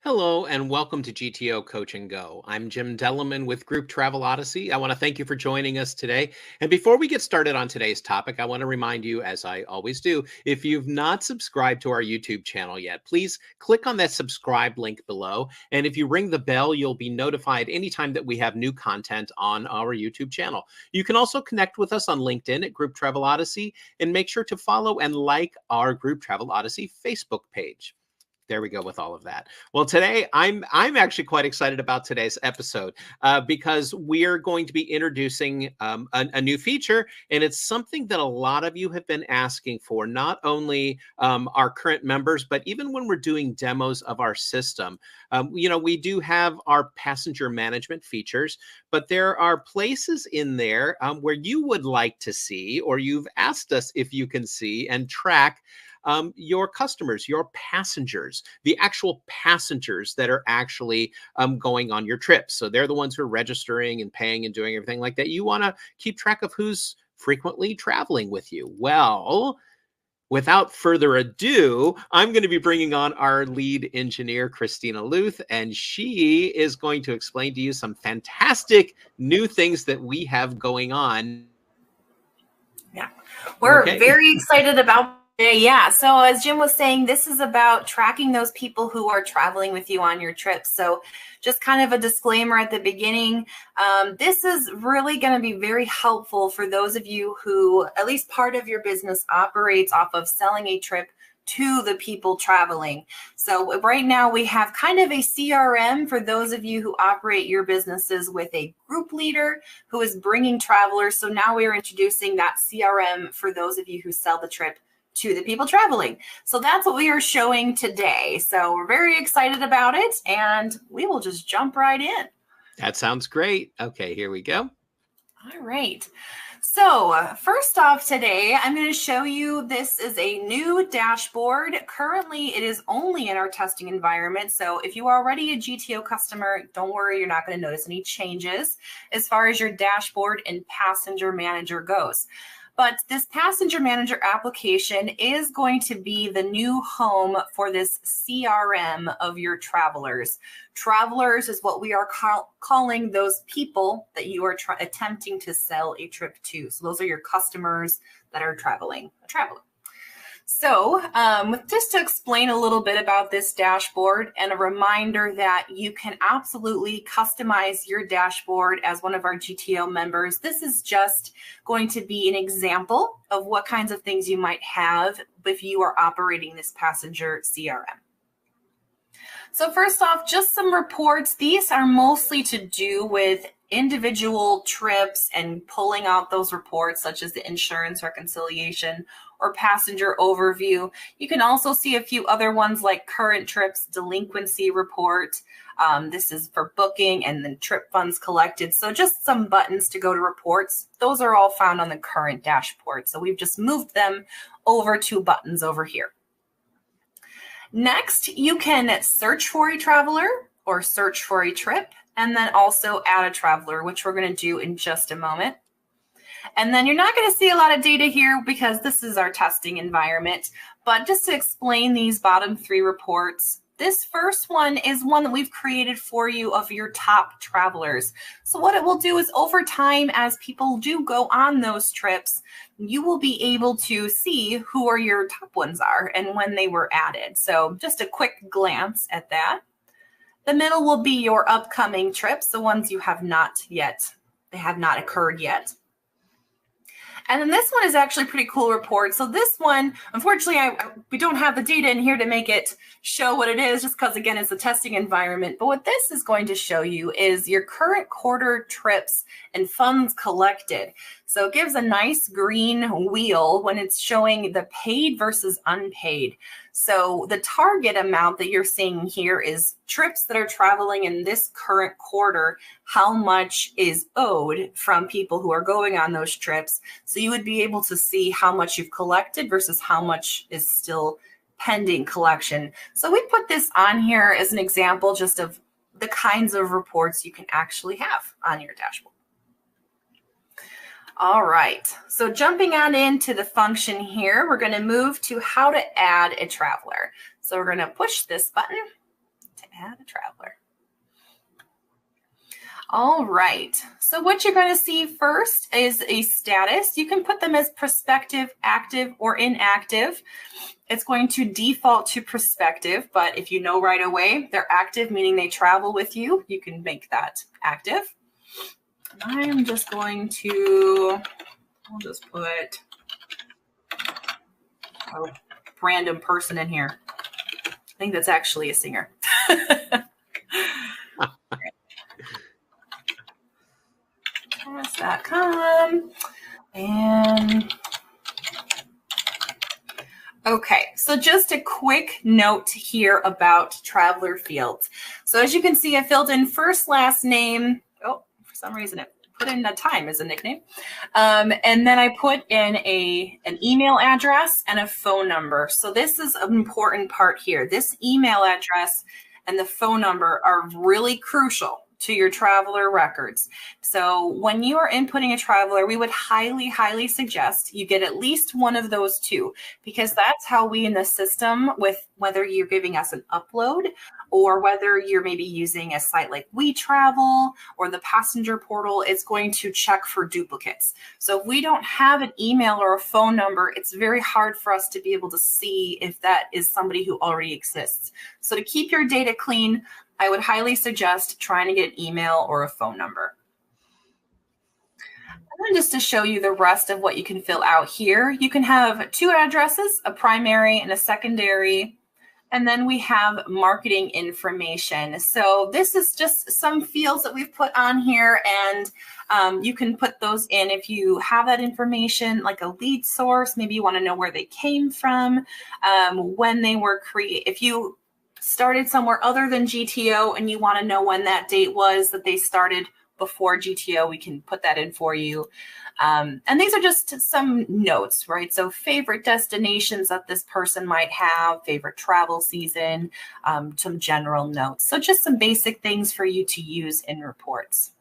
Hello and welcome to GTO Coach and Go. I'm Jim Delleman with Group Travel Odyssey. I want to thank you for joining us today. And before we get started on today's topic, I want to remind you, as I always do, if you've not subscribed to our YouTube channel yet, please click on that subscribe link below. And if you ring the bell, you'll be notified anytime that we have new content on our YouTube channel. You can also connect with us on LinkedIn at Group Travel Odyssey and make sure to follow and like our Group Travel Odyssey Facebook page. There we go with all of that. Well, today I'm actually quite excited about today's episode because we are going to be introducing a new feature, and it's something that a lot of you have been asking for. Not only our current members, but even when we're doing demos of our system. We do have our passenger management features, but there are places in there where you would like to see, or you've asked us if you can see and track your customers, your passengers, the actual passengers that are actually going on your trip. So they're the ones who are registering and paying and doing everything like that. You want to keep track of who's frequently traveling with you. Well, without further ado, I'm going to be bringing on our lead engineer, Christina Luth, and she is going to explain to you some fantastic new things that we have going on. Yeah, we're very excited about it. Yeah, so as Jim was saying, this is about tracking those people who are traveling with you on your trip. So just kind of a disclaimer at the beginning, this is really going to be very helpful for those of you who at least part of your business operates off of selling a trip to the people traveling. So right now we have kind of a CRM for those of you who operate your businesses with a group leader who is bringing travelers. So now we are introducing that CRM for those of you who sell the trip to the people traveling. So that's what we are showing today. So we're very excited about it, and we will just jump right in. That sounds great. Okay, here we go. All right. So first off today, I'm going to show you, this is a new dashboard. Currently, it is only in our testing environment. So if you are already a GTO customer, don't worry, you're not going to notice any changes as far as your dashboard and Passenger Manager goes. But this Passenger Manager application is going to be the new home for this CRM of your travelers. Travelers is what we are calling those people that you are attempting to sell a trip to. So those are your customers that are traveling. So just to explain a little bit about this dashboard and a reminder that you can absolutely customize your dashboard as one of our GTO members. This is just going to be an example of what kinds of things you might have if you are operating this passenger CRM. So first off, just some reports. These are mostly to do with individual trips and pulling out those reports, such as the insurance reconciliation or passenger overview. You can also see a few other ones like current trips, delinquency report. This is for booking and then trip funds collected. So just some buttons to go to reports. Those are all found on the current dashboard. So we've just moved them over to buttons over here. Next, you can search for a traveler or search for a trip, and then also add a traveler, which we're going to do in just a moment. And then you're not going to see a lot of data here because this is our testing environment. But just to explain these bottom three reports, this first one is one that we've created for you of your top travelers. So what it will do is over time, as people do go on those trips, you will be able to see who are your top ones are and when they were added. So just a quick glance at that. The middle will be your upcoming trips, the ones you have not yet, they have not occurred yet. And then this one is actually a pretty cool report. So this one, unfortunately, we don't have the data in here to make it show what it is, just because, again, it's a testing environment. But what this is going to show you is your current quarter trips and funds collected. So it gives a nice green wheel when it's showing the paid versus unpaid. So the target amount that you're seeing here is trips that are traveling in this current quarter, how much is owed from people who are going on those trips. So you would be able to see how much you've collected versus how much is still pending collection. So we put this on here as an example just of the kinds of reports you can actually have on your dashboard. All right, so jumping on into the function here, we're going to move to how to add a traveler. So we're going to push this button to add a traveler. All right, so what you're going to see first is a status. You can put them as prospective, active, or inactive. It's going to default to prospective, but if you know right away they're active, meaning they travel with you, you can make that active. I'm just going to, I'll just put a random person in here. I think that's actually a singer. Pass.com. And okay, so just a quick note here about traveler fields. So as you can see, I filled in first, last name. Oh, for some reason it put in a time as a nickname. And then I put in an email address and a phone number. So this is an important part here. This email address and the phone number are really crucial to your traveler records. So when you are inputting a traveler, we would highly, highly suggest you get at least one of those two, because that's how we in the system, with whether you're giving us an upload or whether you're maybe using a site like WeTravel or the passenger portal, it's going to check for duplicates. So if we don't have an email or a phone number, it's very hard for us to be able to see if that is somebody who already exists. So to keep your data clean, I would highly suggest trying to get an email or a phone number. And then just to show you the rest of what you can fill out here, you can have two addresses, a primary and a secondary. And then we have marketing information. So this is just some fields that we've put on here, and you can put those in if you have that information, like a lead source. Maybe you want to know where they came from, when they were created. If you started somewhere other than GTO and you want to know when that date was that they started before GTO, we can put that in for you. And these are just some notes, right? So favorite destinations that this person might have, favorite travel season, some general notes. So just some basic things for you to use in reports.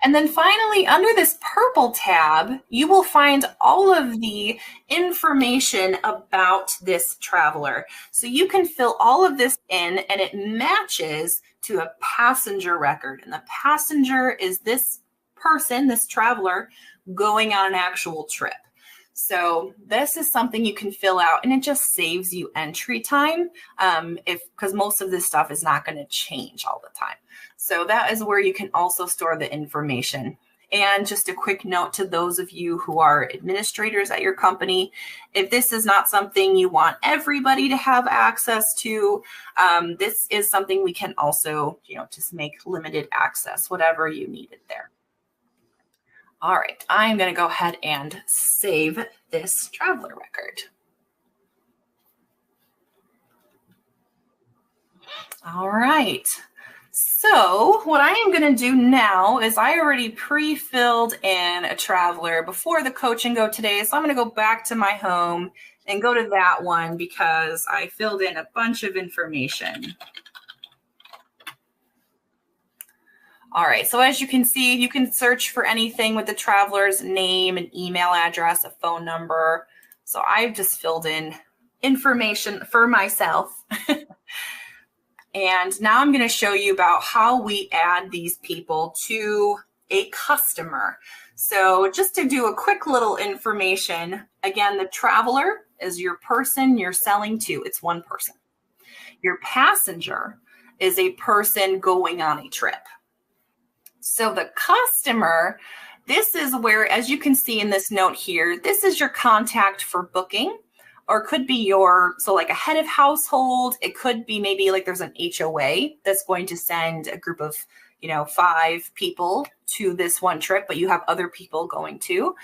And then finally, under this purple tab, you will find all of the information about this traveler. So you can fill all of this in, and it matches to a passenger record. And the passenger is this person, this traveler, going on an actual trip. So this is something you can fill out, and it just saves you entry time, because most of this stuff is not going to change all the time. So that is where you can also store the information. And just a quick note to those of you who are administrators at your company, if this is not something you want everybody to have access to, this is something we can also, just make limited access, whatever you needed there. All right, I'm going to go ahead and save this traveler record. All right. So what I am going to do now is I already pre-filled in a traveler before the Coach and Go today. So I'm going to go back to my home and go to that one because I filled in a bunch of information. All right, so as you can see, you can search for anything with the traveler's name, an email address, a phone number. So I've just filled in information for myself. And now I'm going to show you about how we add these people to a customer. So just to do a quick little information, again, the traveler is your person you're selling to. It's one person. Your passenger is a person going on a trip. So the customer, this is where, as you can see in this note here, this is your contact for booking, or it could be so like a head of household. It could be maybe like there's an HOA that's going to send a group of, 5 people to this one trip, but you have other people going too.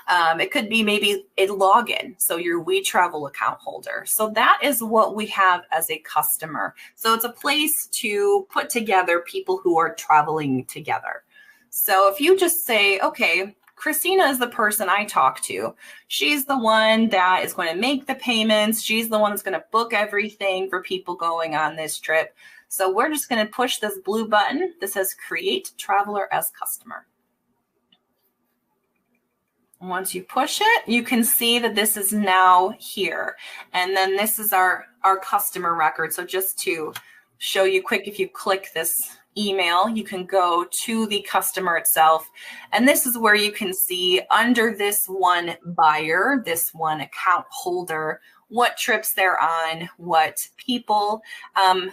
It could be maybe a login, so your WeTravel account holder. So that is what we have as a customer. So it's a place to put together people who are traveling together. So if you just say, okay, Christina is the person I talk to. She's the one that is going to make the payments. She's the one that's going to book everything for people going on this trip. So we're just going to push this blue button that says Create Traveler as Customer. Once you push it, you can see that this is now here. And then this is our customer record. So just to show you quick, if you click this email, you can go to the customer itself. And this is where you can see under this one buyer, this one account holder, what trips they're on, what people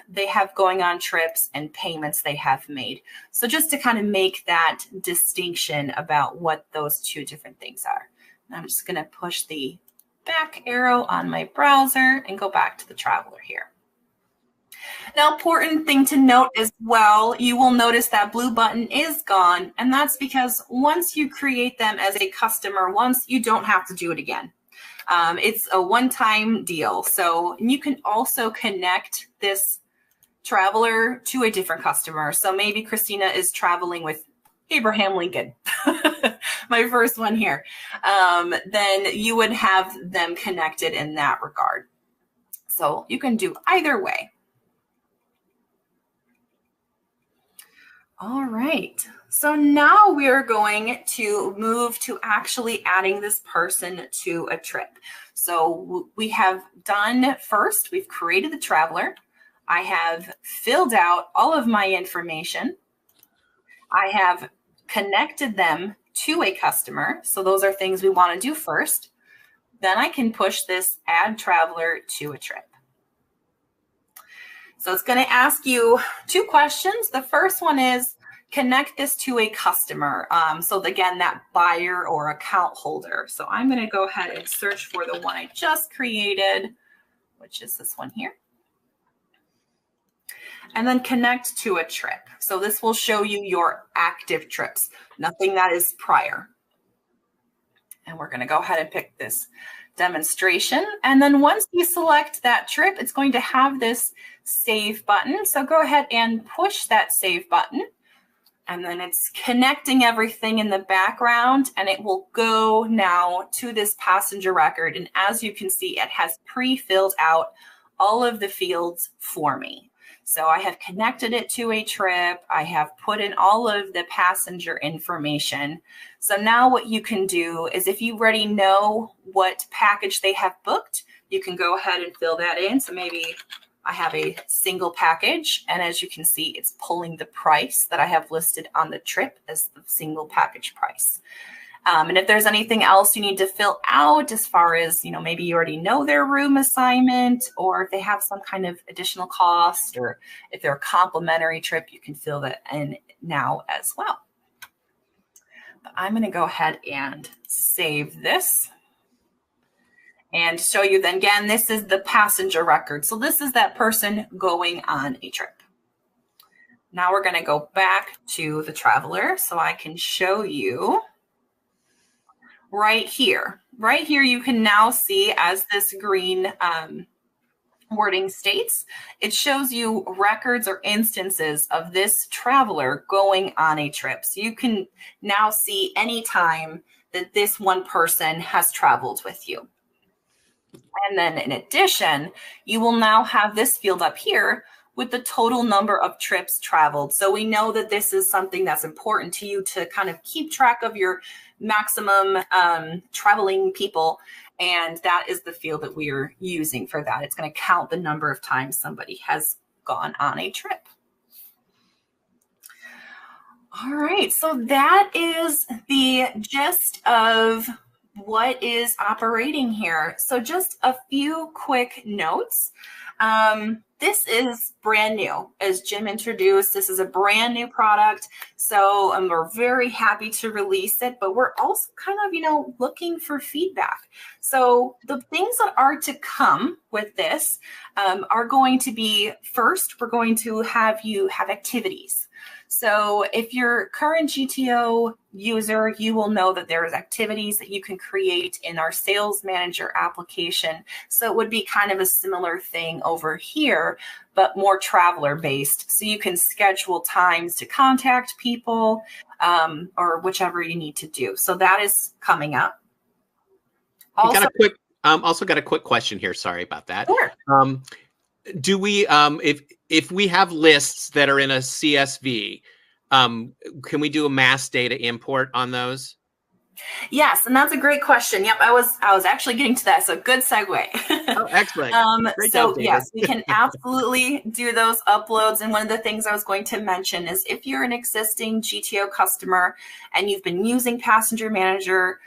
they have going on trips, and payments they have made. So just to kind of make that distinction about what those two different things are. I'm just going to push the back arrow on my browser and go back to the traveler here. Now, important thing to note as well, you will notice that blue button is gone, and that's because once you create them as a customer once, you don't have to do it again. It's a one-time deal. So you can also connect this traveler to a different customer. So maybe Christina is traveling with Abraham Lincoln, my first one here. Then you would have them connected in that regard. So you can do either way. All right, so now we're going to move to actually adding this person to a trip. So we have done first, we've created the traveler. I have filled out all of my information. I have connected them to a customer. So those are things we want to do first. Then I can push this add traveler to a trip. So it's going to ask you two questions. The first one is connect this to a customer. So again, that buyer or account holder. So I'm going to go ahead and search for the one I just created, which is this one here. And then connect to a trip. So this will show you your active trips, nothing that is prior. And we're going to go ahead and pick this demonstration. And then once you select that trip, it's going to have this save button. So go ahead and push that save button. And then it's connecting everything in the background, and it will go now to this passenger record. And as you can see, it has pre-filled out all of the fields for me. So I have connected it to a trip. I have put in all of the passenger information. So now what you can do is if you already know what package they have booked, you can go ahead and fill that in. So maybe I have a single package, and as you can see, it's pulling the price that I have listed on the trip as the single package price. And if there's anything else you need to fill out as far as, maybe you already know their room assignment, or if they have some kind of additional cost, or if they're a complimentary trip, you can fill that in now as well. But I'm going to go ahead and save this. And show you then again, this is the passenger record. So this is that person going on a trip. Now we're going to go back to the traveler so I can show you right here. Right here, you can now see as this green wording states, it shows you records or instances of this traveler going on a trip. So you can now see anytime that this one person has traveled with you. And then in addition, you will now have this field up here with the total number of trips traveled. So we know that this is something that's important to you to kind of keep track of your maximum traveling people. And that is the field that we are using for that. It's going to count the number of times somebody has gone on a trip. All right, so that is the gist of what is operating here. So just a few quick notes. This is brand new. As Jim introduced, this is a brand new product. So we're very happy to release it, but we're also kind of, looking for feedback. So the things that are to come with this are going to be, first, we're going to have you have activities. So if you're a current GTO user, you will know that there's activities that you can create in our Sales Manager application. So it would be kind of a similar thing over here, but more traveler based. So you can schedule times to contact people or whichever you need to do. So that is coming up. Also Got a quick question here. Sorry about that. Sure. Do we, if we have lists that are in a CSV, can we do a mass data import on those? Yes, and that's a great question. Yep, I was actually getting to that. So good segue. Oh, excellent. Great job, So David. yes, we can absolutely do those uploads. And one of the things I was going to mention is if you're an existing GTO customer and you've been using Passenger Manager,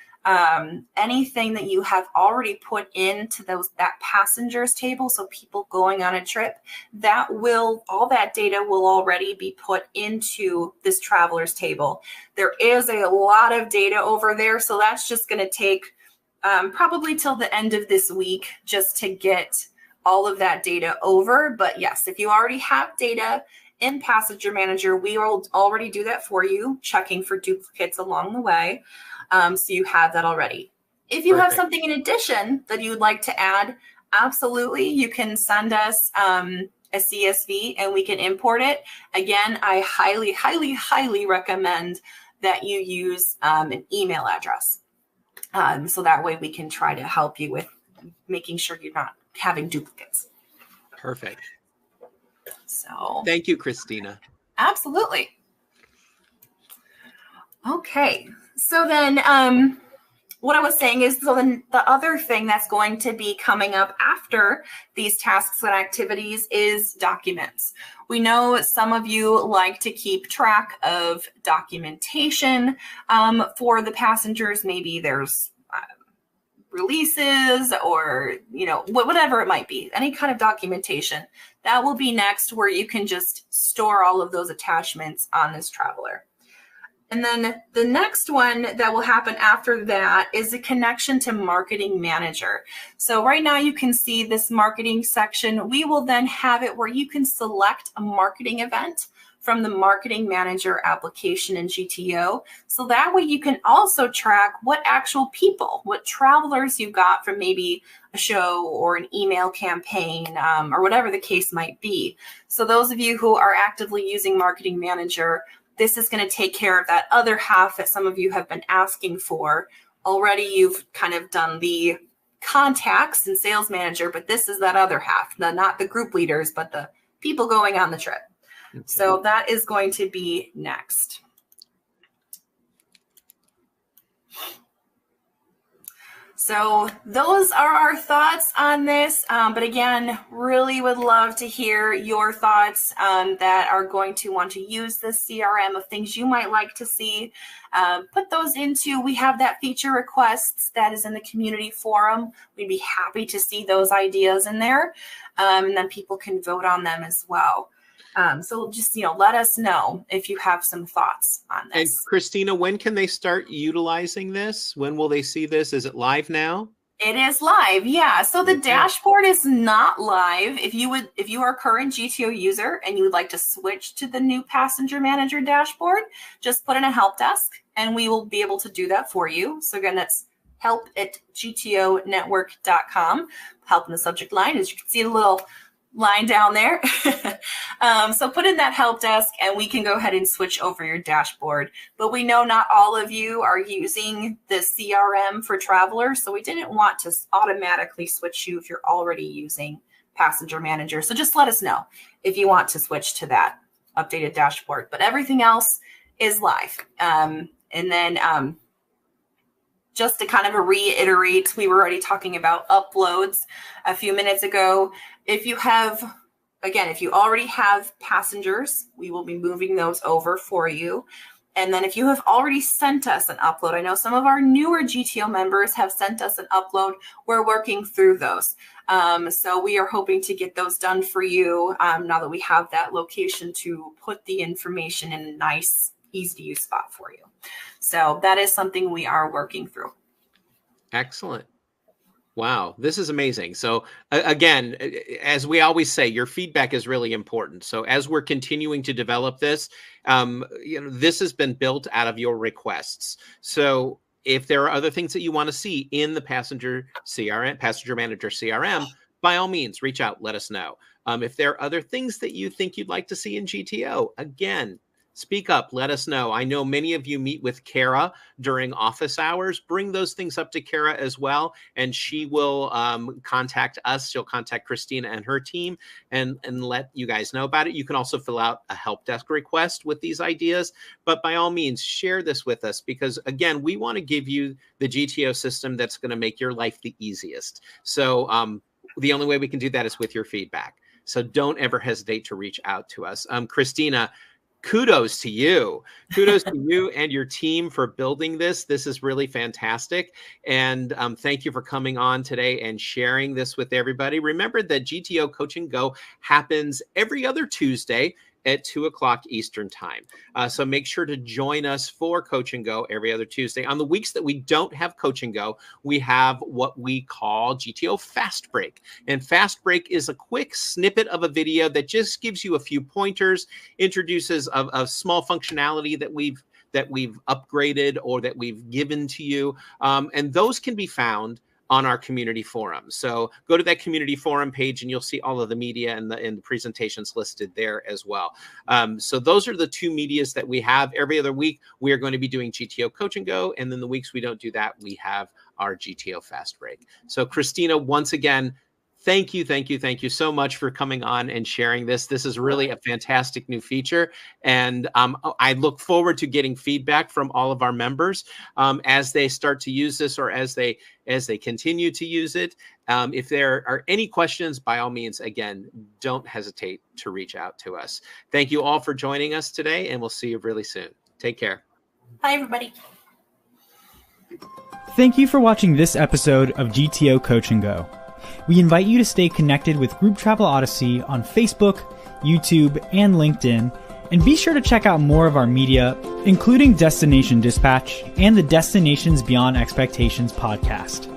anything that you have already put into that passengers table, so people going on a trip, all that data will already be put into this travelers table. There is a lot of data over there, so that's just going to take probably till the end of this week just to get all of that data over. But yes, if you already have data in Passenger Manager, we will already do that for you, checking for duplicates along the way. So you have that already. If you have something in addition that you would like to add, absolutely, you can send us a CSV and we can import it. Again, I highly, highly, highly recommend that you use an email address. So that way we can try to help you with making sure you're not having duplicates. Perfect. So thank you, Christina. Absolutely. Okay. So then what I was saying is, so then the other thing that's going to be coming up after these tasks and activities is documents. We know some of you like to keep track of documentation for the passengers. Maybe there's releases or, whatever it might be, any kind of documentation. That will be next, where you can just store all of those attachments on this traveler. And then the next one that will happen after that is a connection to Marketing Manager. So right now you can see this marketing section. We will then have it where you can select a marketing event from the Marketing Manager application in GTO. So that way you can also track what actual people, what travelers you got from maybe a show or an email campaign or whatever the case might be. So those of you who are actively using Marketing Manager, this is going to take care of that other half that some of you have been asking for. Already you've kind of done the contacts and sales manager, but this is that other half, not the group leaders, but the people going on the trip. Okay. So that is going to be next. So those are our thoughts on this. But again, really would love to hear your thoughts that are going to want to use this CRM, of things you might like to see. Put those into, we have that feature requests that is in the community forum. We'd be happy to see those ideas in there. And then people can vote on them as well. So just, let us know if you have some thoughts on this. And Christina, when can they start utilizing this? When will they see this? Is it live now? It is live, yeah. So the dashboard is not live. If you are a current GTO user and you would like to switch to the new Passenger Manager dashboard, just put in a help desk and we will be able to do that for you. So again, that's help@gtonetwork.com. Help in the subject line. As you can see, a little line down there. So put in that help desk and we can go ahead and switch over your dashboard. But we know not all of you are using the CRM for travelers, so we didn't want to automatically switch you if you're already using Passenger Manager. So just let us know if you want to switch to that updated dashboard. But everything else is live. And then just to kind of reiterate, we were already talking about uploads a few minutes ago. If you already have passengers, we will be moving those over for you. And then if you have already sent us an upload, I know some of our newer GTO members have sent us an upload. We're working through those. So we are hoping to get those done for you now that we have that location to put the information in a nice, easy to use spot for you. So that is something we are working through. Excellent. Wow, this is amazing. So again, as we always say, your feedback is really important. So as we're continuing to develop this, this has been built out of your requests. So if there are other things that you want to see in the Passenger Manager CRM, by all means, reach out, let us know. If there are other things that you think you'd like to see in GTO, again, speak up, let us know. I know many of you meet with Kara during office hours. Bring those things up to Kara as well, and she will contact us. She'll contact Christina and her team and let you guys know about it. You can also fill out a help desk request with these ideas, but by all means, share this with us because, again, we want to give you the GTO system that's going to make your life the easiest. So the only way we can do that is with your feedback. So don't ever hesitate to reach out to us. Christina, kudos to you. Kudos to you and your team for building this. This is really fantastic. And thank you for coming on today and sharing this with everybody. Remember that GTO Coach and Go happens every other Tuesday at 2:00 Eastern time. So make sure to join us for Coach and Go every other Tuesday. On the weeks that we don't have Coach and Go, we have what we call GTO Fast Break. And Fast Break is a quick snippet of a video that just gives you a few pointers, introduces a small functionality that we've upgraded or that we've given to you. And those can be found on our community forum. So go to that community forum page and you'll see all of the media and the presentations listed there as well. So those are the two medias that we have. Every other week, we are going to be doing GTO Coach and Go. And then the weeks we don't do that, we have our GTO Fast Break. So Christina, once again, thank you so much for coming on and sharing this. This is really a fantastic new feature. And I look forward to getting feedback from all of our members as they start to use this or as they continue to use it. If there are any questions, by all means, again, don't hesitate to reach out to us. Thank you all for joining us today, and we'll see you really soon. Take care. Bye, everybody. Thank you for watching this episode of GTO Coach and Go. We invite you to stay connected with Group Travel Odyssey on Facebook, YouTube, and LinkedIn, and be sure to check out more of our media, including Destination Dispatch and the Destinations Beyond Expectations podcast.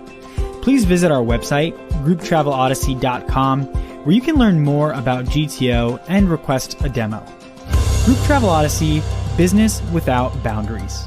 Please visit our website, grouptravelodyssey.com, where you can learn more about GTO and request a demo. Group Travel Odyssey, business without boundaries.